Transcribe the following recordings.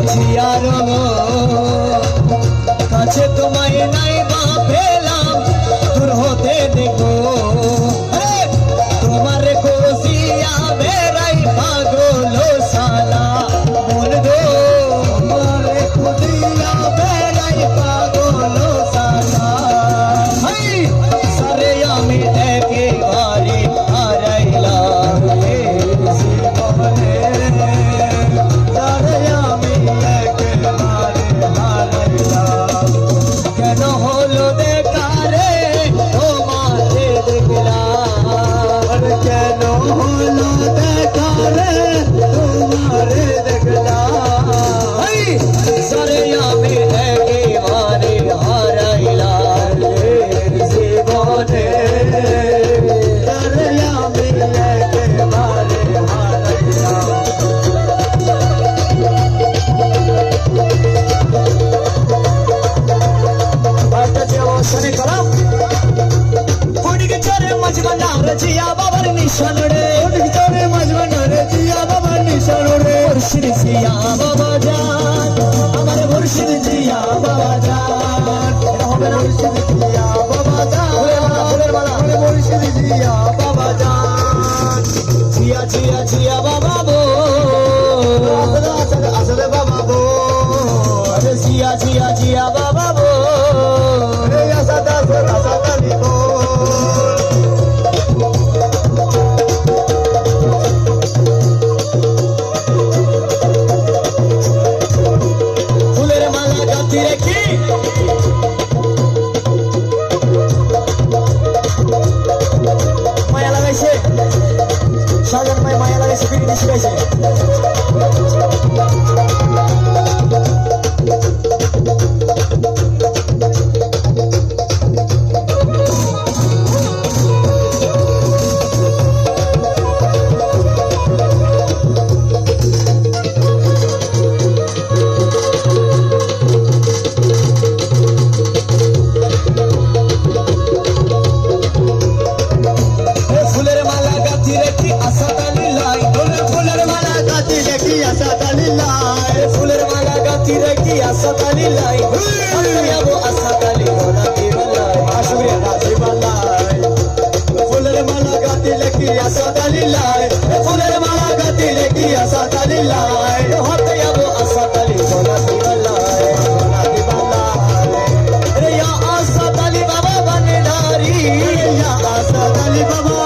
ঝিয়ারো কাছে তোমায় নাই বা পেলাম দূর হতে দেখো তোমার কোসিয়া বেড়াই পাগল সালা মন গো তোমার কোসিয়া বেড়াই পাগল সালা সারে আমি একেবারে হারাইলাম জীবনে সারে আমি একেবারে হারাইলাম কেন হলো দেখারে তোমারে দেখলাম কেন হলো দেখারে তোমারে দেখলাম সারে আমি একেবারে হারাইলাম জীবনে সারে আমি একেবারে হারাইলাম শনি করাম কোডিকে চরে মজবনা রজিয়া বাবার নিশান রে কোডিকে চরে মজবনা রজিয়া বাবার নিশান রে মুর্শিদ জিয়া বাবা জান আমার মুর্শিদ জিয়া বাবা জান এটা হবে না মুর্শিদ জিয়া বাবা জান ফুলের মালা মুর্শিদ জিয়া বাবা জান জিয়া জিয়া জিয়া বাবা বো আসলে বাবা বো আরে জিয়া জিয়া জিয়া বাবা বো ফুলের মালা গাঁথি রেখি মায়া লাগাইছে সাজান ভাই মায়া লাগাইছে বিড়ি শিখাইছে ফুলের মালা গাঁথি রেখি আসাদালি লাই ফুলের মালা গাঁথি রেখি আসাদালি লাই ফুলের মালা গাঁথি রেখি আসাদালি লাই যাবো আসাদালি রাতি বেলায় শুক্রিয়া রাতি বেলায় ফুলের মালা গাঁথি রেখি আসাদালি লাই ফুলের মালা গাঁথি রেখি আসাদালি লাই হতে যাবো আসাদালি রাতি বেলায় রাতি বেলায় রে ইয়া আসাদালি বাবা বনডারি ইয়া আসাদালি বাবা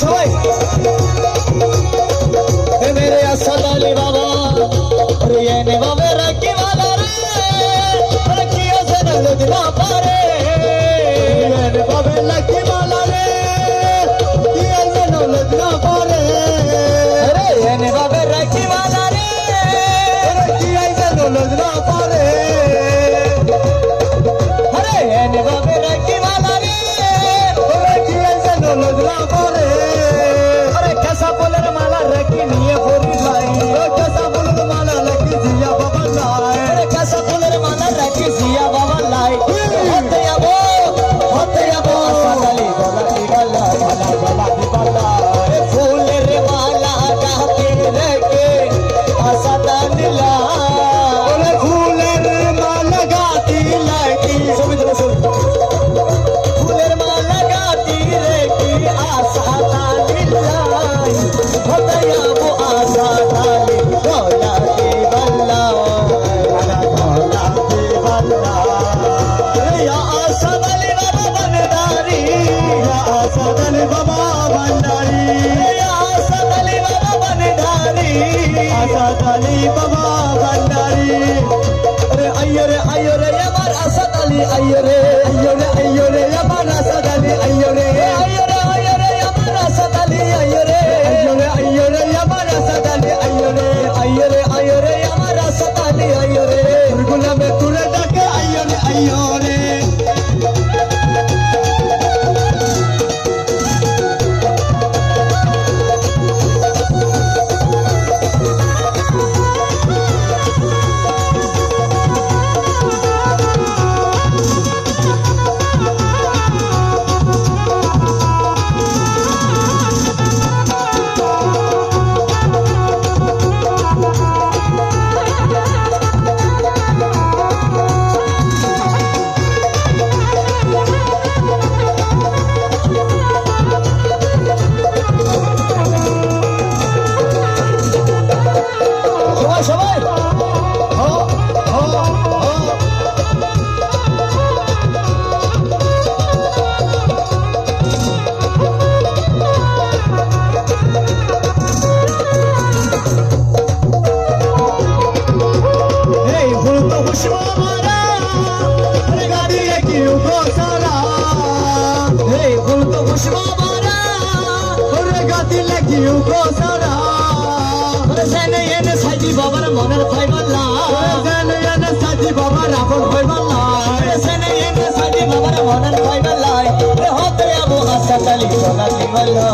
সবাই মেরে আসাদালি বাবা রে নে বাবা রাখি वाला রে রাখি আছে না পারে রে বাবা রাখি वाला রে কি আছে না পারে রে নে বাবা রাখি वाला রে কি আছে না পারে আরে নে বাবা রাখি वाला রে কি আছে না পারে ফুলের মালা রেখি নিয়ে ফরি লাই কেসা ফুলের মালা রেখি জিয়া বাবা লাই কেসা ফুলের মালা রেখি জিয়া বাবা লাই হতে যাবো আসাদালি গোলাপি বালা মালা গোলাপি বালা ফুলের মালা গাঁথি রেখে আসাদালি লাই ফুলের মালা গাঁথি রেখি ফুলের মালা গাঁথি রেখি আসাদালি ফুলকো পুষ্পা বারা ওরে গাতিলে কি উকোসারা ওরে জানে এনে সাজি বাবার মনের ফাইবাল্লা ওরে জানে এনে সাজি বাবার আপন ফাইবাল্লা ওরে জানে এনে সাজি বাবার মনের ফাইবাল্লা রে হতে আবো আসাতালি গলা দিবাল্লা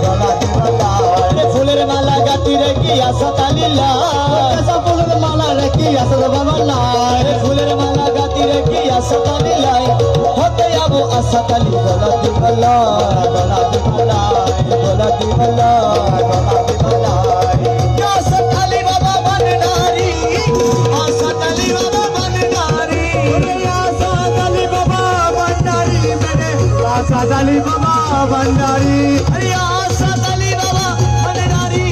গলা দিবাল্লা রে ফুলের মালা গাতি রেখি আসাতালি লা কাঁচা ফুলের মালা রেখি আসা বাবাল্লা রে ফুলের মালা গাতি রেখি আসাতালি লাই হতে আবো আসাতালি গলা দিবাল্লা গলা দিবাল্লা গলা দিবাল্লা গলা দিবাল্লা আসাতালি বাবা বননারি আসাতালি বাবা বননারি আসাতালি বাবা বননারি মানে আসাতালি বাবা বননারি আরে আসাতালি বাবা বননারি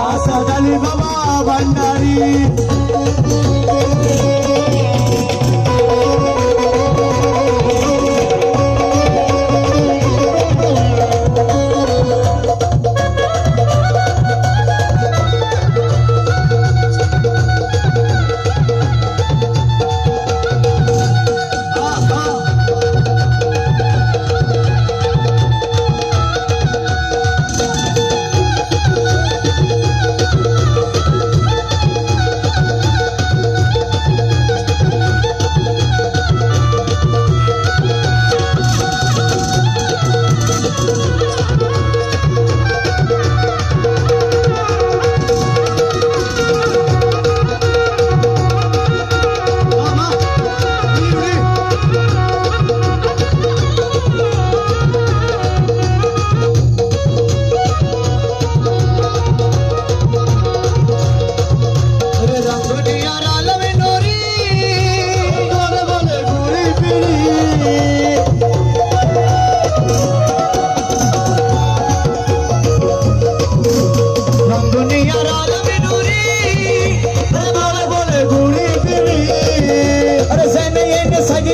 আসাতালি বাবা বননারি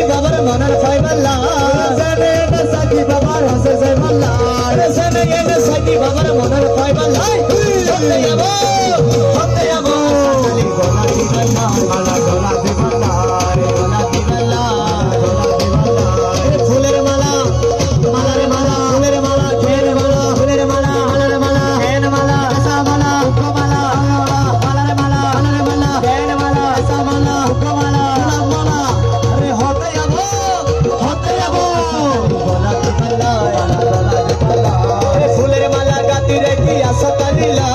বাবার মনের ফাইবাল্লা জানে না সাকি বাবার হাসে ফাইবাল্লা জানে না সাকি বাবার মনের ফাইবাল্লা হতে যাবো গলা দিবাল্লা মালা গলা দিবাল্লা রে গলা দিবাল্লা গলা দিবাল্লা ফুলের মালা মালারে মালা ফুলের মালা খের মালা ফুলের মালা হালার মালা হেন মালা আশা মালা উক মালা মালারে মালা হালারে মালা হেন মালা আশা মালা উক মালা মালা আরে হতে যাবো গলা দিবাল্লা গলা দিবাল্লা ফুলের মালা গাতি রেখি আসাতালি লা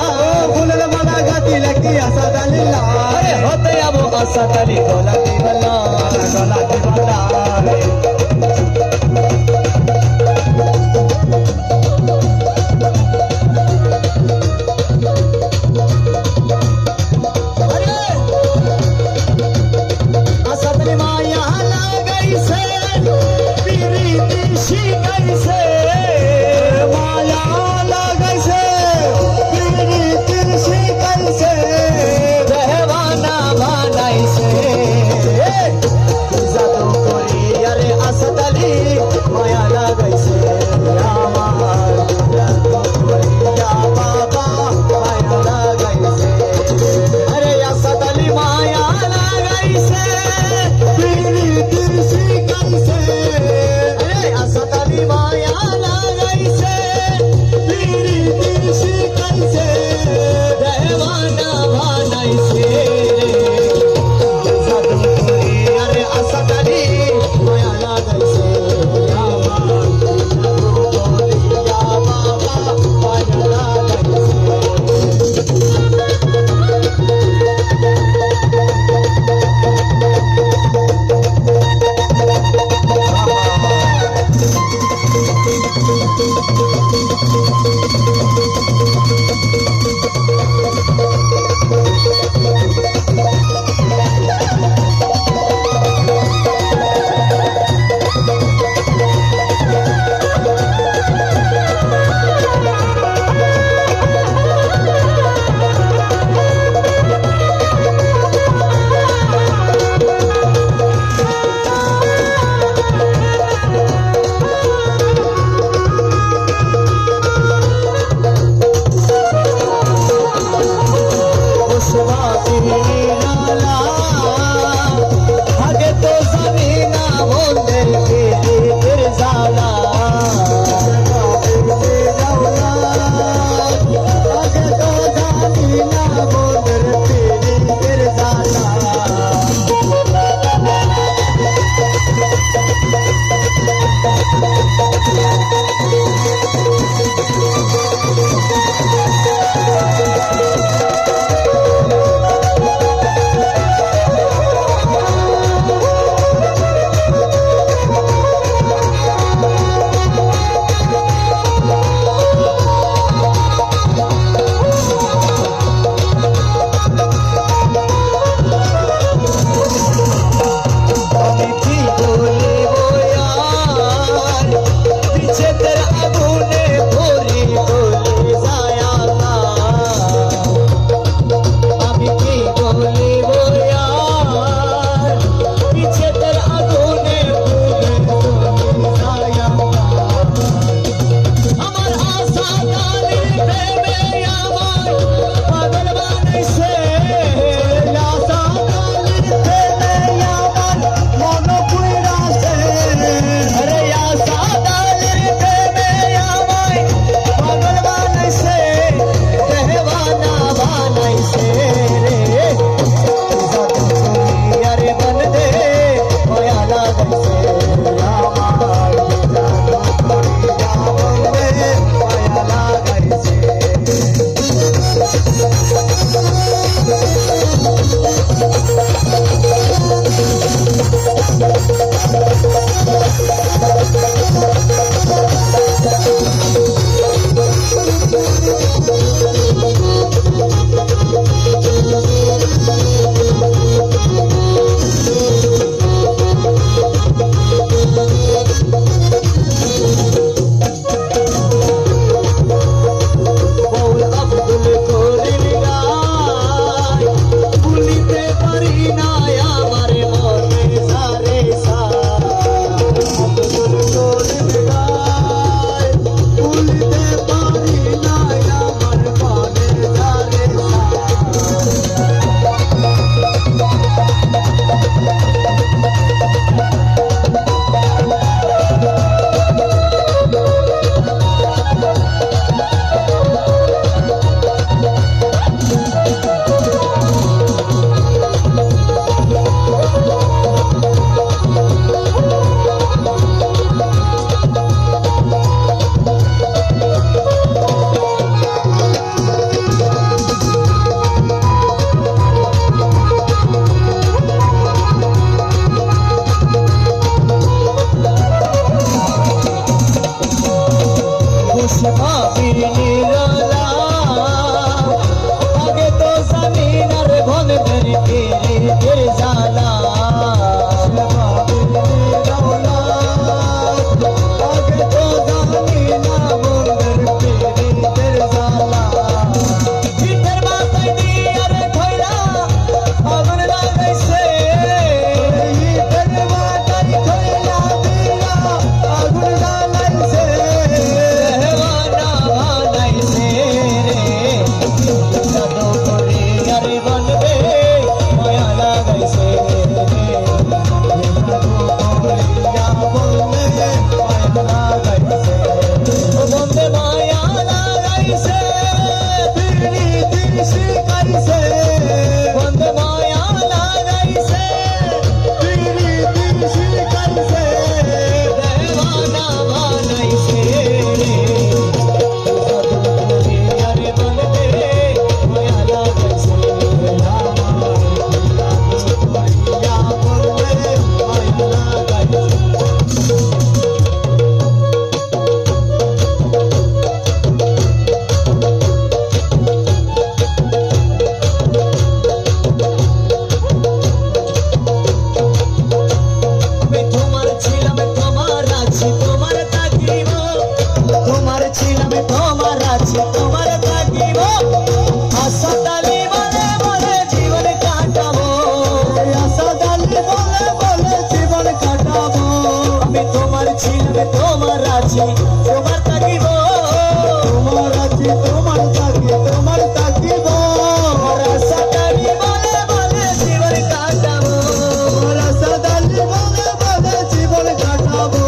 ফুলের মালা গাতি রেখি আসাতালি লা আরে হতে যাবো আসাতালি গলা আছি তোমার থাকিব আশাত আলী বলে বলে জীবন কাটাবো আশাত আলী বলে বলে জীবন কাটাবো আমি তোমার ছিলাম তোমার আছি তোমার থাকিব তোমার আছি তোমার থাকি তোমার থাকিব আশাত আলী বলে বলে জীবন কাটাবো আশাত আলী বলে বলে জীবন কাটাবো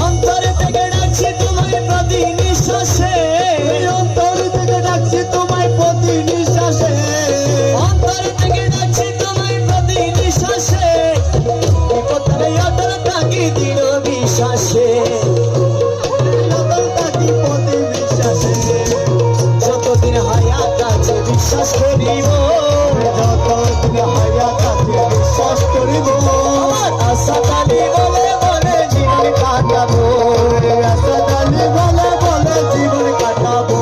অন্তর থেকে ডাকছি তোমায় প্রতি নিঃশ্বাসে অন্তর থেকে ডাকছি তোমায় প্রতি নিঃশ্বাসে অন্তর থেকে ডাকছি তোমায় প্রতি নিঃশ্বাসে বিপদে অটল থাকি দৃঢ় বিশ্বাসে অটল থাকি প্রতি বিশ্বাসে যতদিন হায়াত আছে বিশ্বাস করিব যতদিন হায়াত আছে বিশ্বাস করিব আশাত আলী বলে বলে জীবন কাটাবো আশাত আলী বলে বলে জীবন কাটাবো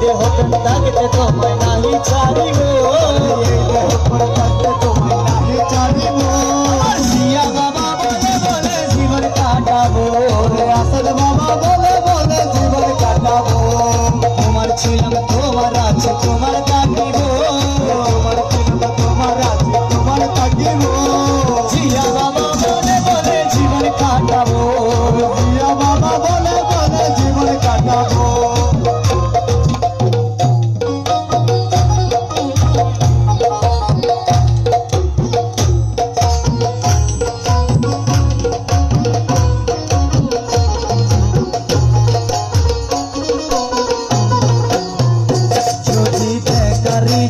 দেহ থাকতে তোমায় নাহি ছাড়িব এই দেহ থাকতে তোমায় নাহি ছাড়িব জিয়া বাবা বলে বলে জীবন কাটাবো আসাদ বাবা বলে বলে জীবন কাটাবো তোমার ছিলাম তোমার আছে তোমার থাকিব তোমার ছিলাম তোমার আছে তোমার থাকিব জিয়া বাবা বলে বলে জীবন কাটাবো জিয়া বাবা বলে বলে জীবন কাটাবো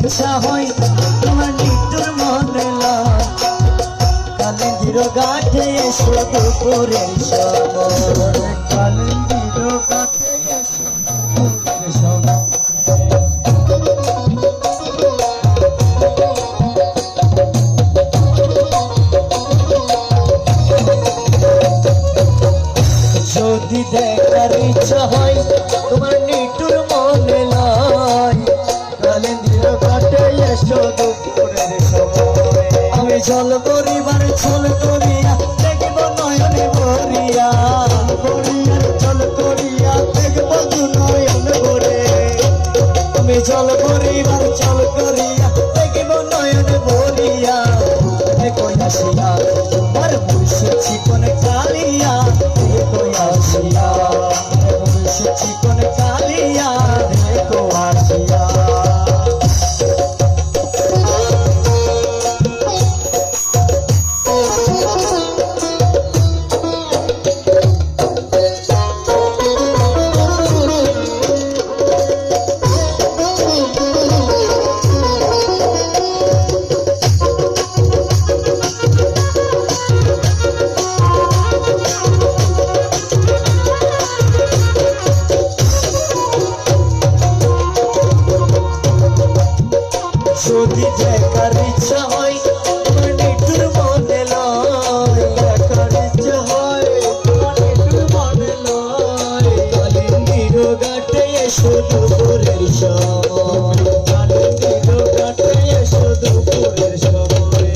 ইচ্ছা হয় তোমার নিতুর মনে লয় কালেন্দির ঘাটে এসো দুপুরের সময় কালেন্দির ঘাটে এসো দুপুরের সময় যদি দেখার ইচ্ছা হয় তোমার নিতুর মনে লয় আমি জল পরিবার ছল করিয়া দেখব নয়নে ভরিয়া পরিয়ার জল করিয়া দেখব দু নয়ন ভরে আমি জল পরিবার ছল করিয়া দেখব নয়ন ভরিয়া কই আসিয়া তোমার মুর্শিদ চিকন কালিয়া কই আসিয়া মুর্শিদ চিকন কালিয়া দেখো আসিয়া যদি দেখার ইচ্ছা হয় তোমার নিতুর মনে লয় দেখার ইচ্ছা হয় তোমার নিতুর মনে লয় কালেন্দির ঘাটে এসো দুপুরের সময় কালেন্দির ঘাটে এসো দুপুরের সময়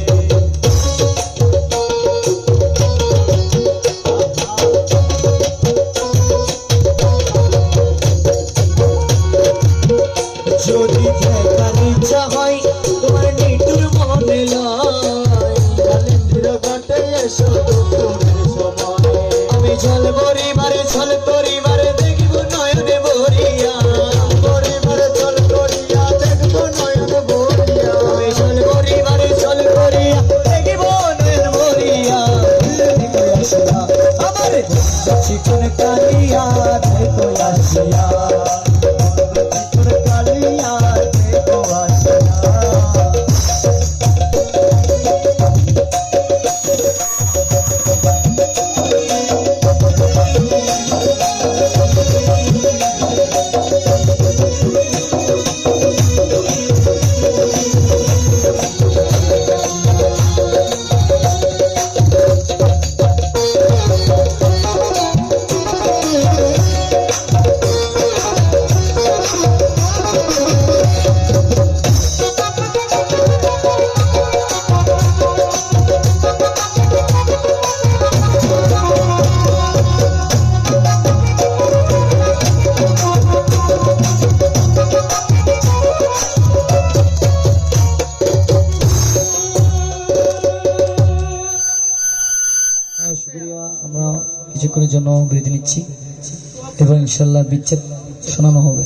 যদি দেখার ইচ্ছা হয় তোমার নিতুর মনে লয় কালেন্দির ঘাটে এসো দুপুরের সময় আমি জল পরিবারে ছল পরিবারে দেখব নয়নে ভরিয়া পরিবারে ছল করিয়া দেখব নয়নে ভরিয়া আমি জল পরিবারে ছল করিয়া দেখব নয়ন ভরিয়া দেখো আসিয়া আমার চিকন কালিয়া দেখো আসিয়া শুকরিয়া আমরা কিছুক্ষণের জন্য বিরতি নিচ্ছি এবং ইনশাআল্লাহ বিচ্ছেদ শোনানো হবে।